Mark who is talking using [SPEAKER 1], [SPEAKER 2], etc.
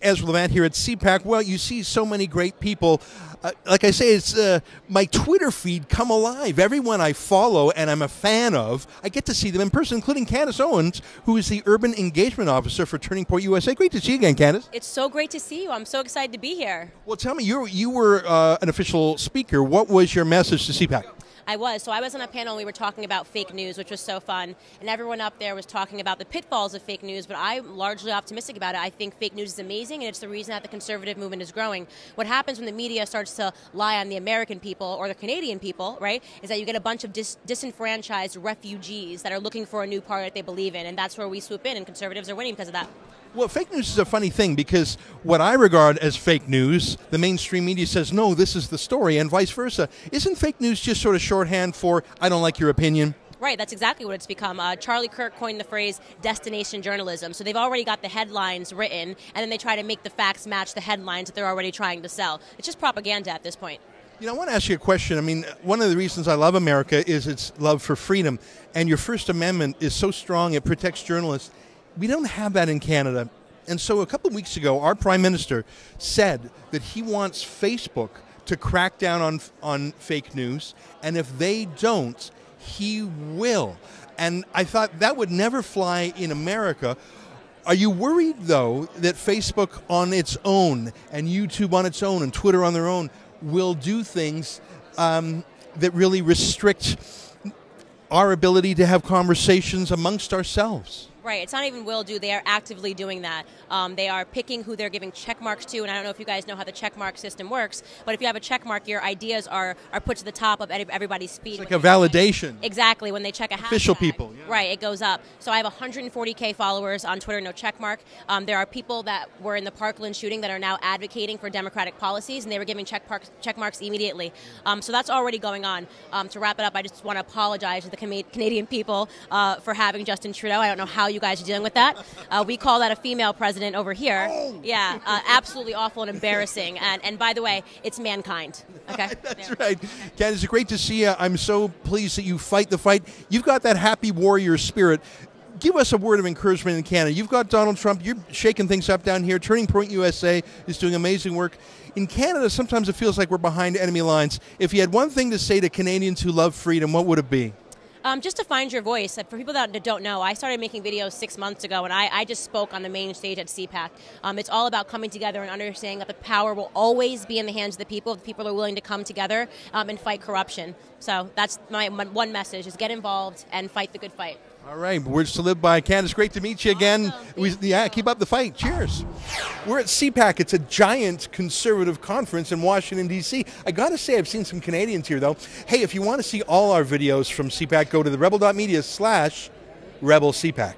[SPEAKER 1] Ezra Levant here at CPAC. Well, you see so many great people. Like I say, it's my Twitter feed come alive. Everyone I follow and I'm a fan of, I get to see them in person, including Candace Owens, who is the Urban Engagement Officer for Turning Point USA. Great to see you again, Candace.
[SPEAKER 2] It's so great to see you. I'm so excited to be here.
[SPEAKER 1] Well, tell me, you were an official speaker. What was your message to CPAC?
[SPEAKER 2] I was on a panel and we were talking about fake news, which was so fun. And everyone up there was talking about the pitfalls of fake news, but I'm largely optimistic about it. I think fake news is amazing, and it's the reason that the conservative movement is growing. What happens when the media starts to lie on the American people or the Canadian people, right, is that you get a bunch of disenfranchised refugees that are looking for a new party that they believe in, and that's where we swoop in, and conservatives are winning because of that.
[SPEAKER 1] Well, fake news is a funny thing because what I regard as fake news, the mainstream media says, no, this is the story, and vice versa. Isn't fake news just sort of shorthand for, I don't like your opinion?
[SPEAKER 2] Right, that's exactly what it's become. Charlie Kirk coined the phrase destination journalism. So they've already got the headlines written, and then they try to make the facts match the headlines that they're already trying to sell. It's just propaganda at this point.
[SPEAKER 1] You know, I want to ask you a question. I mean, one of the reasons I love America is its love for freedom, and your First Amendment is so strong, it protects journalists. We don't have that in Canada. And so a couple of weeks ago, our Prime Minister said that he wants Facebook to crack down on fake news, and if they don't, he will. And I thought that would never fly in America. Are you worried, though, that Facebook on its own, and YouTube on its own, and Twitter on their own, will do things that really restrict our ability to have conversations amongst ourselves?
[SPEAKER 2] Right. It's not even will do. They are actively doing that. They are picking who they're giving check marks to, and I don't know if you guys know how the check mark system works, but if you have a check mark, your ideas are put to the top of everybody's feed.
[SPEAKER 1] It's like a validation.
[SPEAKER 2] Exactly. When they check a hashtag.
[SPEAKER 1] Official people. Yeah.
[SPEAKER 2] Right. It goes up. So I have 140K followers on Twitter, no check mark. There are people that were in the Parkland shooting that are now advocating for democratic policies, and they were giving check marks immediately. So that's already going on. To wrap it up, I just want to apologize to the Canadian people for having Justin Trudeau. I don't know how you guys are dealing with that. We call that a female president over here.
[SPEAKER 1] Oh.
[SPEAKER 2] Yeah, absolutely awful and embarrassing. And by the way, it's mankind. Okay,
[SPEAKER 1] that's right. Candace, it's great to see you. I'm so pleased that you fight the fight. You've got that happy warrior spirit. Give us a word of encouragement in Canada. You've got Donald Trump. You're shaking things up down here. Turning Point USA is doing amazing work. In Canada, sometimes it feels like we're behind enemy lines. If you had one thing to say to Canadians who love freedom, what would it be?
[SPEAKER 2] Just to find your voice. For people that don't know, I started making videos 6 months ago, and I just spoke on the main stage at CPAC. It's all about coming together and understanding that the power will always be in the hands of the people if the people are willing to come together and fight corruption. So that's my one message, is get involved and fight the good fight.
[SPEAKER 1] All right, words to live by. Candace, great to meet you again.
[SPEAKER 2] Awesome.
[SPEAKER 1] Keep up the fight. Cheers. We're at CPAC. It's a giant conservative conference in Washington, D.C. I got to say, I've seen some Canadians here, though. Hey, if you want to see all our videos from CPAC, go to TheRebel.media/RebelCPAC.